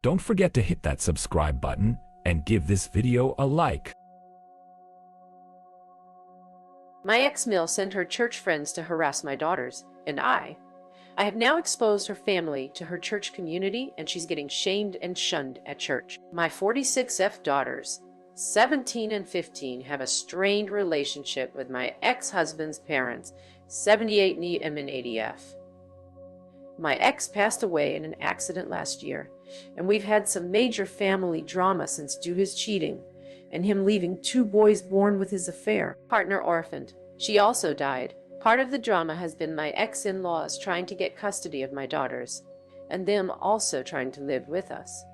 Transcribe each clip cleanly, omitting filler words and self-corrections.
Don't forget to hit that subscribe button and give this video a like. My ex-mill sent her church friends to harass my daughters, and I have now exposed her family to her church community, and she's getting shamed and shunned at church. My 46F daughters, 17 and 15, have a strained relationship with my ex-husband's parents, 78 NEM and 80F. My ex passed away in an accident last year, and we've had some major family drama since due his cheating and him leaving 2 boys born with his affair. Partner orphaned. She also died. Part of the drama has been my ex-in-laws trying to get custody of my daughters, and them also trying to live with us.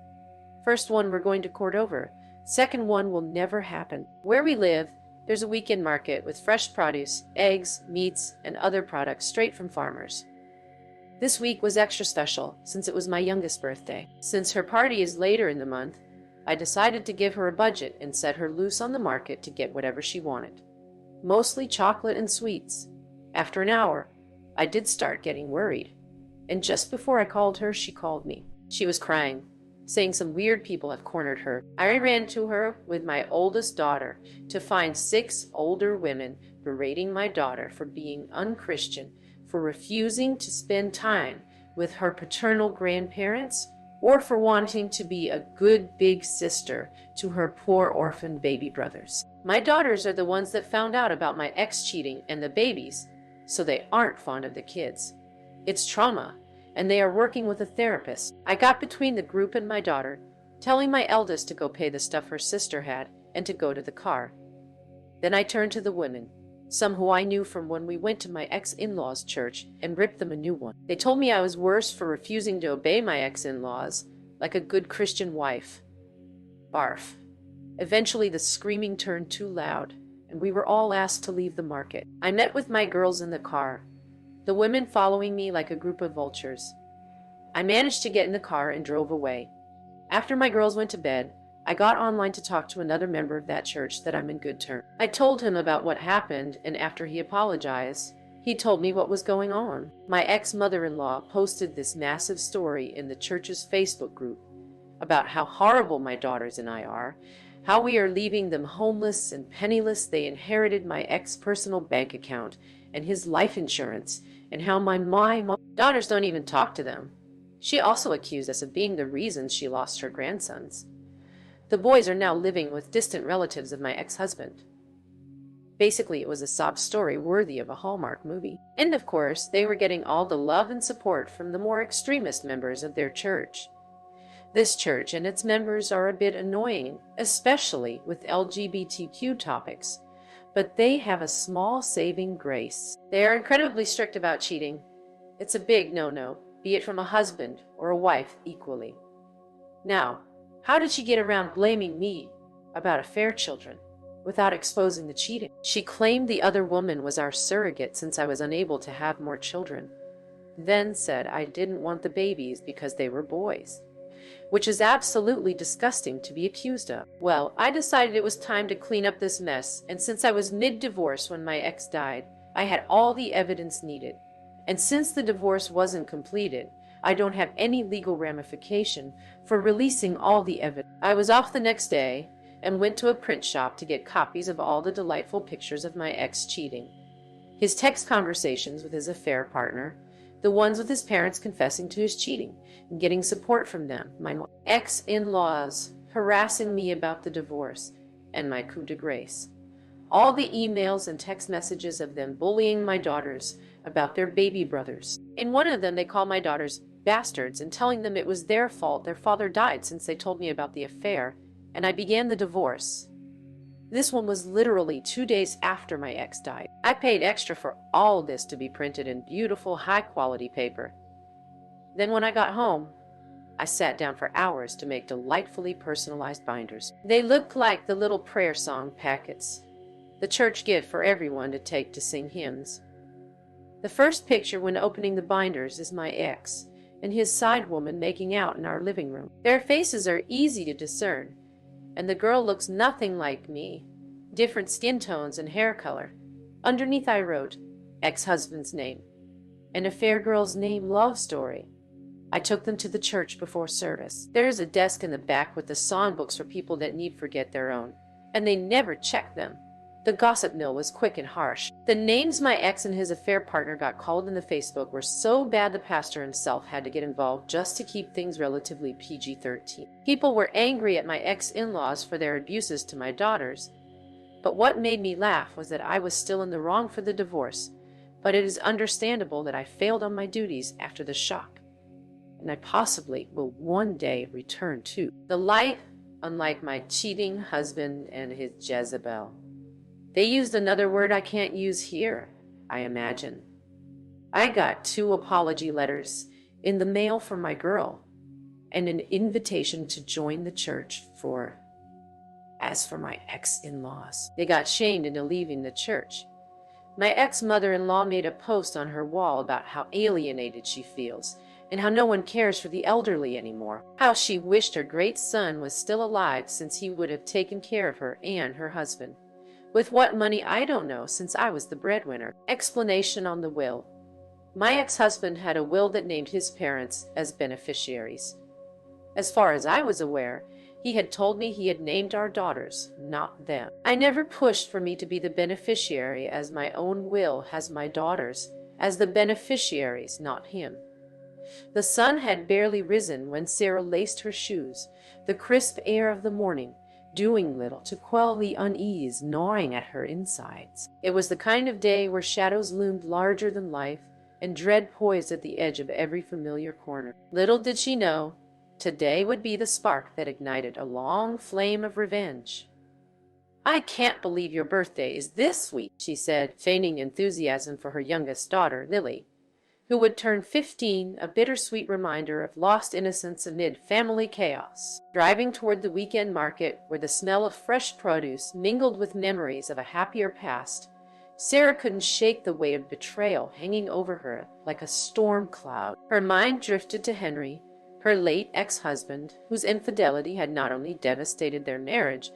First one we're going to court over. Second one will never happen. Where we live, there's a weekend market with fresh produce, eggs, meats, and other products straight from farmers. This week was extra special since it was my youngest birthday. Since her party is later in the month, I decided to give her a budget and set her loose on the market to get whatever she wanted. Mostly chocolate and sweets. After an hour, I did start getting worried. And just before I called her, she called me. She was crying, saying some weird people have cornered her. I ran to her with my oldest daughter to find 6 older women berating my daughter for being unchristian, for refusing to spend time with her paternal grandparents, or for wanting to be a good big sister to her poor orphaned baby brothers. My daughters are the ones that found out about my ex cheating and the babies, so they aren't fond of the kids. It's trauma, and they are working with a therapist. I got between the group and my daughter, telling my eldest to go pay the stuff her sister had and to go to the car. Then I turned to the women, some who I knew from when we went to my ex-in-laws' church, and ripped them a new one. They told me I was worse for refusing to obey my ex-in-laws, like a good Christian wife. Barf. Eventually the screaming turned too loud, and we were all asked to leave the market. I met with my girls in the car, the women following me like a group of vultures. I managed to get in the car and drove away. After my girls went to bed, I got online to talk to another member of that church that I'm in good terms. I told him about what happened, and after he apologized, he told me what was going on. My ex-mother-in-law posted this massive story in the church's Facebook group about how horrible my daughters and I are, how we are leaving them homeless and penniless. They inherited my ex-personal bank account and his life insurance, and how my daughters don't even talk to them. She also accused us of being the reason she lost her grandsons. The boys are now living with distant relatives of my ex-husband. Basically, it was a sob story worthy of a Hallmark movie. And of course, they were getting all the love and support from the more extremist members of their church. This church and its members are a bit annoying, especially with LGBTQ topics, but they have a small saving grace. They are incredibly strict about cheating. It's a big no-no, be it from a husband or a wife equally. Now, how did she get around blaming me about affair children without exposing the cheating? She claimed the other woman was our surrogate since I was unable to have more children, then said I didn't want the babies because they were boys, which is absolutely disgusting to be accused of. Well, I decided it was time to clean up this mess, and since I was mid-divorce when my ex died, I had all the evidence needed. And since the divorce wasn't completed, I don't have any legal ramification for releasing all the evidence. I was off the next day and went to a print shop to get copies of all the delightful pictures of my ex cheating, his text conversations with his affair partner, the ones with his parents confessing to his cheating and getting support from them, my ex-in-laws harassing me about the divorce, and my coup de grace. All the emails and text messages of them bullying my daughters about their baby brothers. In one of them, they call my daughters bastards and telling them it was their fault their father died since they told me about the affair, and I began the divorce. This one was literally 2 days after my ex died. I paid extra for all this to be printed in beautiful, high-quality paper. Then when I got home, I sat down for hours to make delightfully personalized binders. They looked like the little prayer song packets, the church gift for everyone to take to sing hymns. The first picture when opening the binders is my ex and his side woman making out in our living room. Their faces are easy to discern, and the girl looks nothing like me, different skin tones and hair color. Underneath I wrote, ex-husband's name, and affair girl's name love story. I took them to the church before service. There's a desk in the back with the songbooks for people that need forget their own, and they never check them. The gossip mill was quick and harsh. The names my ex and his affair partner got called in the Facebook were so bad the pastor himself had to get involved just to keep things relatively PG-13. People were angry at my ex-in-laws for their abuses to my daughters, but what made me laugh was that I was still in the wrong for the divorce, but it is understandable that I failed on my duties after the shock, and I possibly will one day return to the light, unlike my cheating husband and his Jezebel. They used another word I can't use here, I imagine. I got 2 apology letters in the mail from my girl and an invitation to join the church for... As for my ex-in-laws, they got shamed into leaving the church. My ex-mother-in-law made a post on her wall about how alienated she feels and how no one cares for the elderly anymore. How she wished her great son was still alive since he would have taken care of her and her husband. With what money, I don't know, since I was the breadwinner. Explanation on the will. My ex-husband had a will that named his parents as beneficiaries. As far as I was aware, he had told me he had named our daughters, not them. I never pushed for me to be the beneficiary, as my own will has my daughters as the beneficiaries, not him. The sun had barely risen when Sarah laced her shoes, the crisp air of the morning doing little to quell the unease gnawing at her insides. It was the kind of day where shadows loomed larger than life and dread poised at the edge of every familiar corner. Little did she know, today would be the spark that ignited a long flame of revenge. "I can't believe your birthday is this week," she said, feigning enthusiasm for her youngest daughter, Lily, who would turn 15, a bittersweet reminder of lost innocence amid family chaos. Driving toward the weekend market, where the smell of fresh produce mingled with memories of a happier past, Sarah couldn't shake the weight of betrayal hanging over her like a storm cloud. Her mind drifted to Henry, her late ex-husband, whose infidelity had not only devastated their marriage,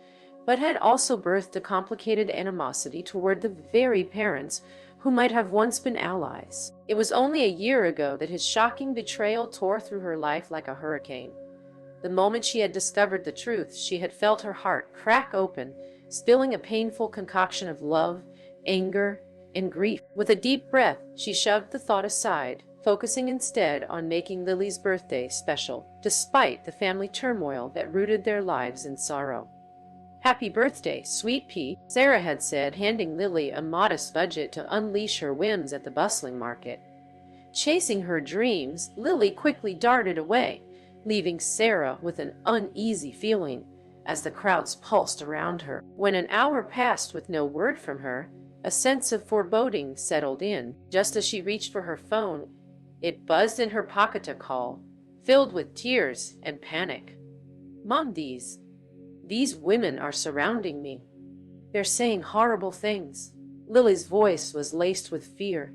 but had also birthed a complicated animosity toward the very parents who might have once been allies. It was only a year ago that his shocking betrayal tore through her life like a hurricane. The moment she had discovered the truth, she had felt her heart crack open, spilling a painful concoction of love, anger, and grief. With a deep breath, she shoved the thought aside, focusing instead on making Lily's birthday special, despite the family turmoil that rooted their lives in sorrow. "Happy birthday, sweet pea," Sarah had said, handing Lily a modest budget to unleash her whims at the bustling market. Chasing her dreams, Lily quickly darted away, leaving Sarah with an uneasy feeling as the crowds pulsed around her. When an hour passed with no word from her, a sense of foreboding settled in. Just as she reached for her phone, it buzzed in her pocket to call, filled with tears and panic. "Mom, these women are surrounding me. They're saying horrible things." Lily's voice was laced with fear,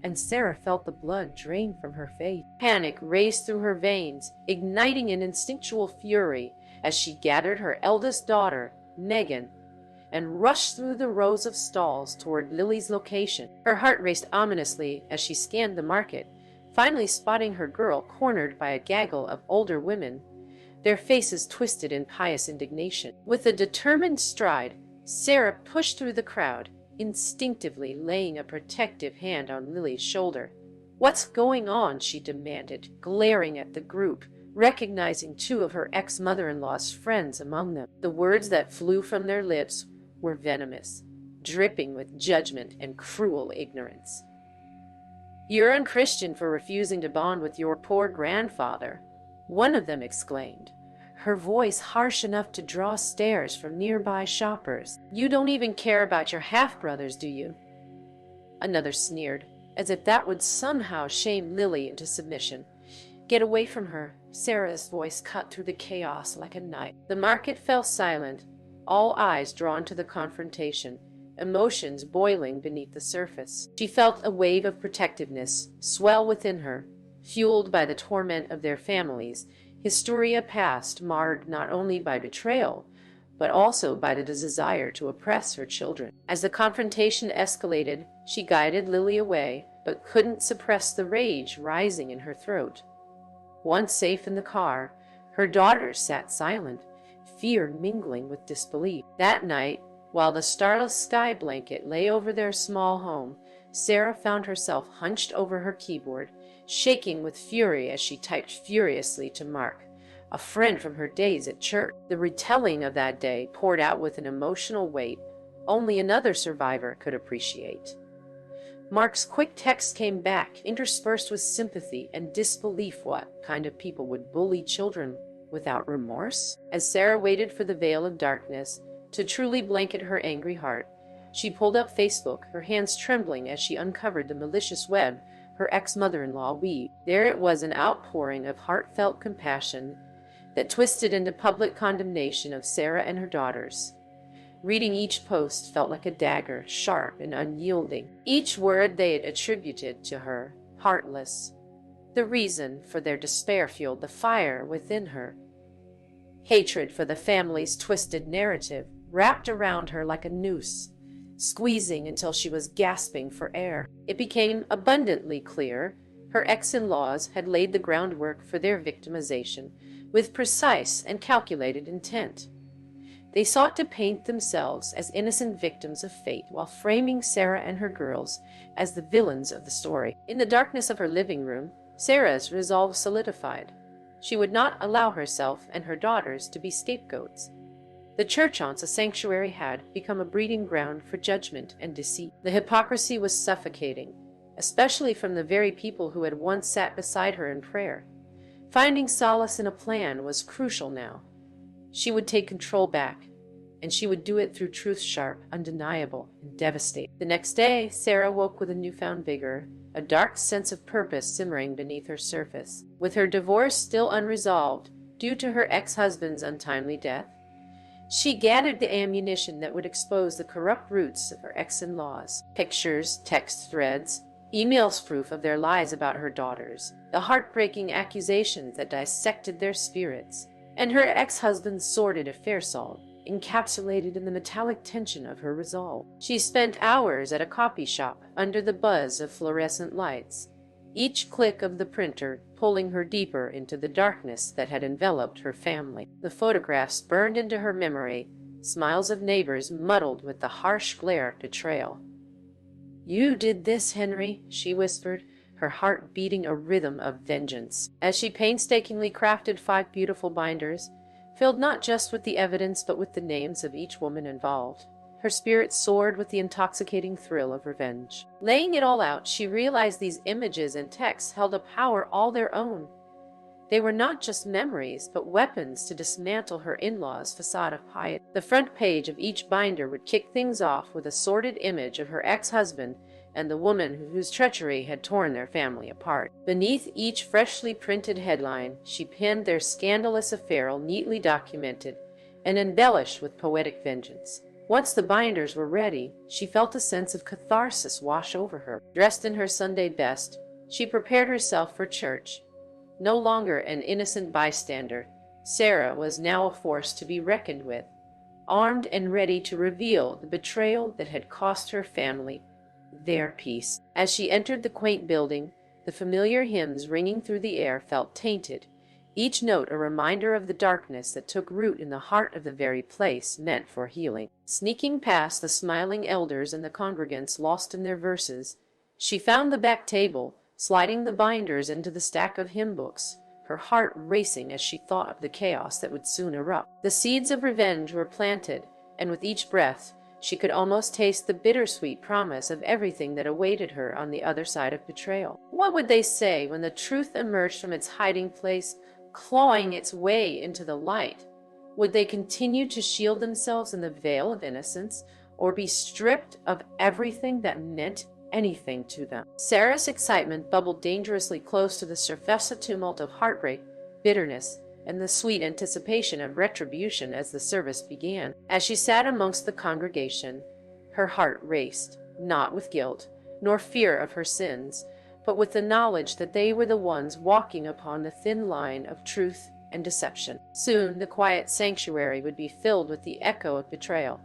and Sarah felt the blood drain from her face. Panic raced through her veins, igniting an instinctual fury as she gathered her eldest daughter, Megan, and rushed through the rows of stalls toward Lily's location. Her heart raced ominously as she scanned the market, finally spotting her girl cornered by a gaggle of older women, their faces twisted in pious indignation. With a determined stride, Sarah pushed through the crowd, instinctively laying a protective hand on Lily's shoulder. "What's going on?" she demanded, glaring at the group, recognizing 2 of her ex-mother-in-law's friends among them. The words that flew from their lips were venomous, dripping with judgment and cruel ignorance. "You're unchristian for refusing to bond with your poor grandfather," one of them exclaimed, her voice harsh enough to draw stares from nearby shoppers. "You don't even care about your half-brothers, do you?" Another sneered, as if that would somehow shame Lily into submission. "Get away from her," Sarah's voice cut through the chaos like a knife. The market fell silent, all eyes drawn to the confrontation, emotions boiling beneath the surface. She felt a wave of protectiveness swell within her, fueled by the torment of their families, Historia past marred not only by betrayal, but also by the desire to oppress her children. As the confrontation escalated, she guided Lily away, but couldn't suppress the rage rising in her throat. Once safe in the car, her daughters sat silent, fear mingling with disbelief. That night, while the starless sky blanket lay over their small home, Sarah found herself hunched over her keyboard, shaking with fury as she typed furiously to Mark, a friend from her days at church. The retelling of that day poured out with an emotional weight only another survivor could appreciate. Mark's quick text came back, interspersed with sympathy and disbelief. What kind of people would bully children without remorse? As Sarah waited for the veil of darkness to truly blanket her angry heart, she pulled up Facebook, her hands trembling as she uncovered the malicious web her ex-mother-in-law weaved. There it was, an outpouring of heartfelt compassion that twisted into public condemnation of Sarah and her daughters. Reading each post felt like a dagger, sharp and unyielding. Each word they had attributed to her, heartless. The reason for their despair fueled the fire within her. Hatred for the family's twisted narrative wrapped around her like a noose, squeezing until she was gasping for air. It became abundantly clear her ex-in-laws had laid the groundwork for their victimization with precise and calculated intent. They sought to paint themselves as innocent victims of fate while framing Sarah and her girls as the villains of the story. In the darkness of her living room, Sarah's resolve solidified. She would not allow herself and her daughters to be scapegoats. The church, once a sanctuary, had become a breeding ground for judgment and deceit. The hypocrisy was suffocating, especially from the very people who had once sat beside her in prayer. Finding solace in a plan was crucial now. She would take control back, and she would do it through truth sharp, undeniable, and devastating. The next day, Sarah woke with a newfound vigor, a dark sense of purpose simmering beneath her surface. With her divorce still unresolved due to her ex-husband's untimely death, she gathered the ammunition that would expose the corrupt roots of her ex-in-laws. Pictures, text threads, emails, proof of their lies about her daughters, the heartbreaking accusations that dissected their spirits, and her ex-husband's sordid affair solved, encapsulated in the metallic tension of her resolve. She spent hours at a copy shop under the buzz of fluorescent lights, each click of the printer pulling her deeper into the darkness that had enveloped her family. The photographs burned into her memory, smiles of neighbors muddled with the harsh glare of betrayal. "You did this, Henry," she whispered, her heart beating a rhythm of vengeance. As she painstakingly crafted 5 beautiful binders, filled not just with the evidence but with the names of each woman involved, her spirit soared with the intoxicating thrill of revenge. Laying it all out, she realized these images and texts held a power all their own. They were not just memories, but weapons to dismantle her in-laws' facade of piety. The front page of each binder would kick things off with a sordid image of her ex-husband and the woman whose treachery had torn their family apart. Beneath each freshly printed headline, she pinned their scandalous affair, neatly documented and embellished with poetic vengeance. Once the binders were ready, she felt a sense of catharsis wash over her. Dressed in her Sunday best, she prepared herself for church. No longer an innocent bystander, Sarah was now a force to be reckoned with, armed and ready to reveal the betrayal that had cost her family their peace. As she entered the quaint building, the familiar hymns ringing through the air felt tainted, each note a reminder of the darkness that took root in the heart of the very place meant for healing. Sneaking past the smiling elders and the congregants lost in their verses, she found the back table, sliding the binders into the stack of hymn books, her heart racing as she thought of the chaos that would soon erupt. The seeds of revenge were planted, and with each breath, she could almost taste the bittersweet promise of everything that awaited her on the other side of betrayal. What would they say when the truth emerged from its hiding place, clawing its way into the light? Would they continue to shield themselves in the veil of innocence, or be stripped of everything that meant anything to them? Sarah's excitement bubbled dangerously close to the surface, a tumult of heartbreak, bitterness, and the sweet anticipation of retribution as the service began. As she sat amongst the congregation, her heart raced, not with guilt, nor fear of her sins, but with the knowledge that they were the ones walking upon the thin line of truth and deception. Soon the quiet sanctuary would be filled with the echo of betrayal,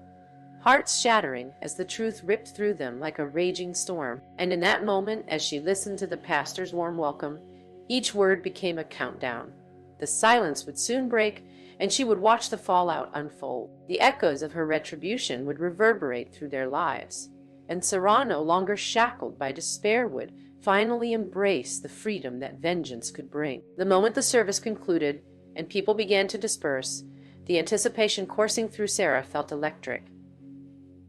hearts shattering as the truth ripped through them like a raging storm. And in that moment, as she listened to the pastor's warm welcome, Each word became a countdown. The silence would soon break, and she would watch the fallout unfold. The echoes of her retribution would reverberate through their lives, and Sarah, no longer shackled by despair, would finally embrace the freedom that vengeance could bring. The moment the service concluded and people began to disperse, the anticipation coursing through Sarah felt electric.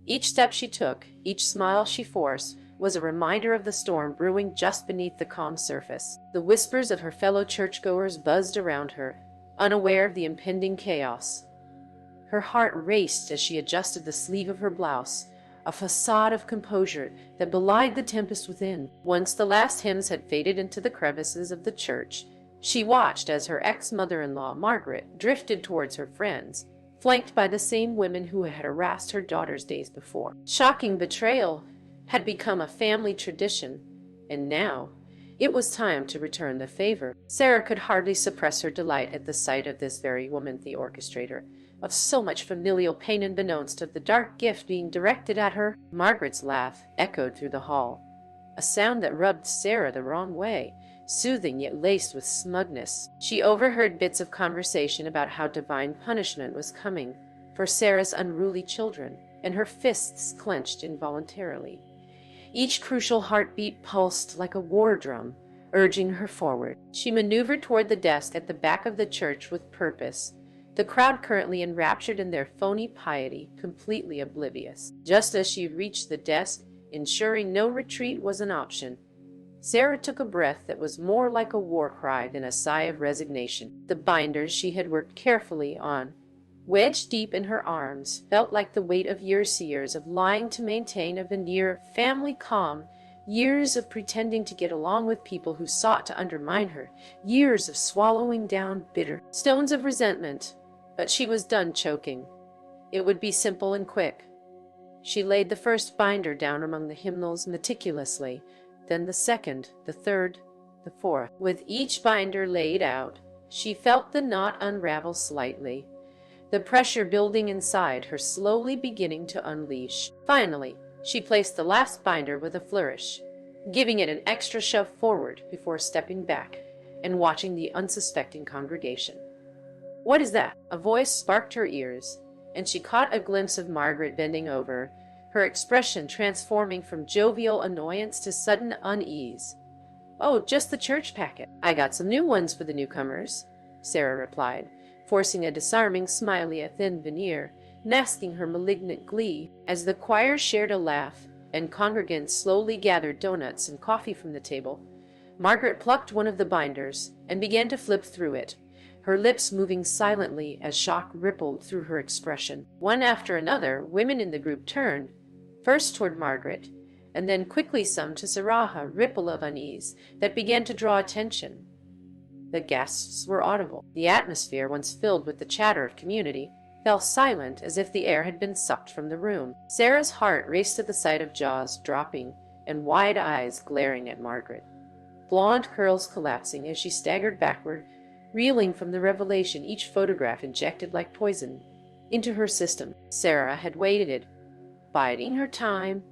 Each step she took, each smile she forced, was a reminder of the storm brewing just beneath the calm surface. The whispers of her fellow churchgoers buzzed around her, unaware of the impending chaos. Her heart raced as she adjusted the sleeve of her blouse, a facade of composure that belied the tempest within. Once the last hymns had faded into the crevices of the church, she watched as her ex-mother-in-law, Margaret, drifted towards her friends, flanked by the same women who had harassed her daughters days before. Shocking betrayal had become a family tradition, and now it was time to return the favor. Sarah could hardly suppress her delight at the sight of this very woman, the orchestrator of so much familial pain, unbeknownst of the dark gift being directed at her. Margaret's laugh echoed through the hall, a sound that rubbed Sarah the wrong way, soothing yet laced with smugness. She overheard bits of conversation about how divine punishment was coming for Sarah's unruly children, and her fists clenched involuntarily. Each crucial heartbeat pulsed like a war drum, urging her forward. She maneuvered toward the desk at the back of the church with purpose, the crowd currently enraptured in their phony piety, completely oblivious. Just as she reached the desk, ensuring no retreat was an option, Sarah took a breath that was more like a war cry than a sigh of resignation. The binders she had worked carefully on, wedged deep in her arms, felt like the weight of years of lying to maintain a veneer of family calm, years of pretending to get along with people who sought to undermine her, years of swallowing down bitter stones of resentment. But she was done choking. It would be simple and quick. She laid the first binder down among the hymnals meticulously, then the second, the third, the fourth. With each binder laid out, she felt the knot unravel slightly, the pressure building inside her slowly beginning to unleash. Finally, she placed the last binder with a flourish, giving it an extra shove forward before stepping back and watching the unsuspecting congregation. "What is that?" A voice sparked her ears, and she caught a glimpse of Margaret bending over, her expression transforming from jovial annoyance to sudden unease. "Oh, just the church packet. I got some new ones for the newcomers," Sarah replied, forcing a disarming smiley, a thin veneer, masking her malignant glee. As the choir shared a laugh and congregants slowly gathered donuts and coffee from the table, Margaret plucked one of the binders and began to flip through it, her lips moving silently as shock rippled through her expression. One after another, women in the group turned, first toward Margaret, and then quickly some to Sarah, a ripple of unease that began to draw attention. The gasps were audible. The atmosphere, once filled with the chatter of community, fell silent as if the air had been sucked from the room. Sarah's heart raced at the sight of jaws dropping and wide eyes glaring at Margaret, blonde curls collapsing as she staggered backward, reeling from the revelation, each photograph injected like poison into her system. Sarah had waited, biding her time,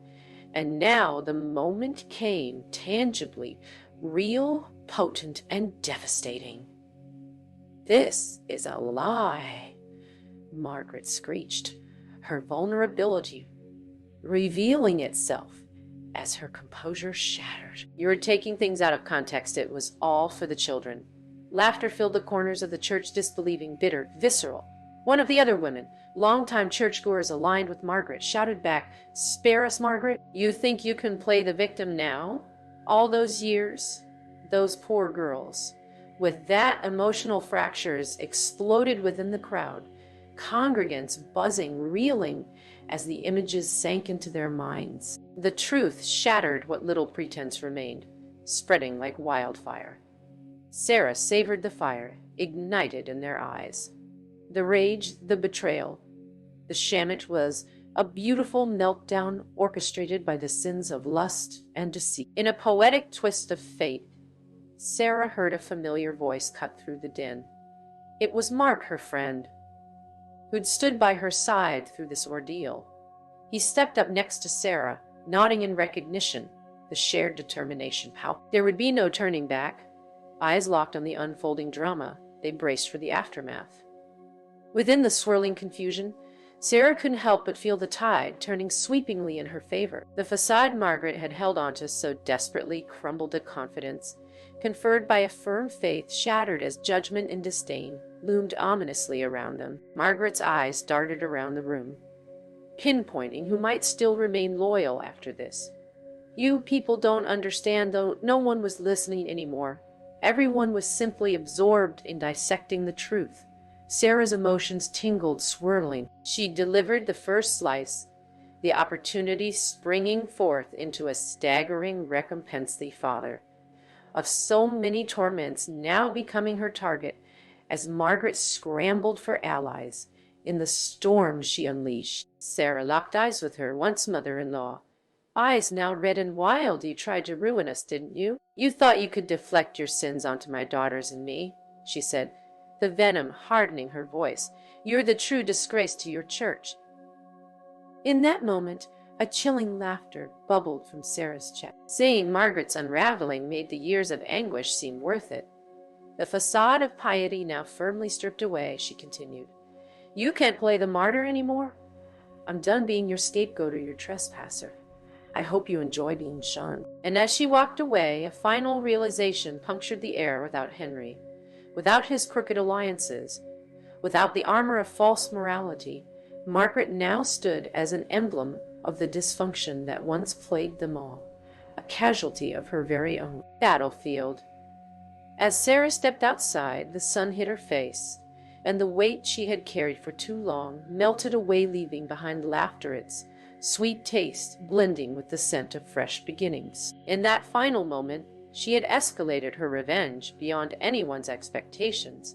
and now the moment came, tangibly, real, potent, and devastating. "This is a lie," Margaret screeched, her vulnerability revealing itself as her composure shattered. "You're taking things out of context. It was all for the children." Laughter filled the corners of the church, disbelieving, bitter, visceral. One of the other women, longtime churchgoers aligned with Margaret, shouted back, "Spare us, Margaret. You think you can play the victim now? All those years? Those poor girls." With that, emotional fractures exploded within the crowd, congregants buzzing, reeling as the images sank into their minds. The truth shattered what little pretense remained, spreading like wildfire. Sarah savored the fire, ignited in their eyes. The rage, the betrayal, the sham—it was a beautiful meltdown orchestrated by the sins of lust and deceit. In a poetic twist of fate, Sarah heard a familiar voice cut through the din. It was Mark, her friend, who'd stood by her side through this ordeal. He stepped up next to Sarah, nodding in recognition, the shared determination. There would be no turning back. Eyes locked on the unfolding drama, they braced for the aftermath. Within the swirling confusion, Sarah couldn't help but feel the tide turning sweepingly in her favor. The facade Margaret had held onto so desperately crumbled to confidence, conferred by a firm faith shattered as judgment and disdain loomed ominously around them. Margaret's eyes darted around the room, pinpointing who might still remain loyal after this. You people don't understand, though. No one was listening anymore. Everyone was simply absorbed in dissecting the truth. Sarah's emotions tingled, swirling. She delivered the first slice, the opportunity springing forth into a staggering recompense. The father of so many torments now becoming her target as Margaret scrambled for allies in the storm she unleashed. Sarah locked eyes with her once mother-in-law, eyes now red and wild. You tried to ruin us, didn't you? You thought you could deflect your sins onto my daughters and me, she said, the venom hardening her voice. You're the true disgrace to your church. In that moment, a chilling laughter bubbled from Sarah's chest. Seeing Margaret's unraveling made the years of anguish seem worth it. The facade of piety now firmly stripped away, she continued. You can't play the martyr anymore. I'm done being your scapegoat or your trespasser. I hope you enjoy being shunned. And as she walked away, a final realization punctured the air. Without Henry, without his crooked alliances, without the armor of false morality, Margaret now stood as an emblem of the dysfunction that once plagued them all, a casualty of her very own battlefield. As Sarah stepped outside, the sun hit her face, and the weight she had carried for too long melted away, leaving behind laughter, its sweet taste blending with the scent of fresh beginnings. In that final moment, she had escalated her revenge beyond anyone's expectations,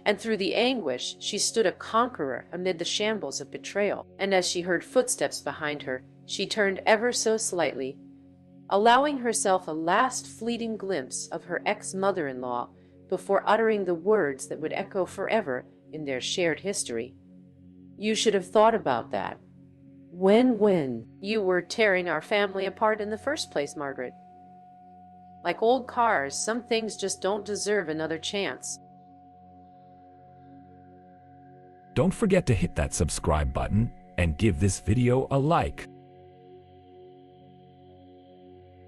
and through the anguish, she stood a conqueror amid the shambles of betrayal. And as she heard footsteps behind her, she turned ever so slightly, allowing herself a last fleeting glimpse of her ex-mother-in-law before uttering the words that would echo forever in their shared history. You should have thought about that. When you were tearing our family apart in the first place, Margaret. Like old cars, some things just don't deserve another chance. Don't forget to hit that subscribe button and give this video a like.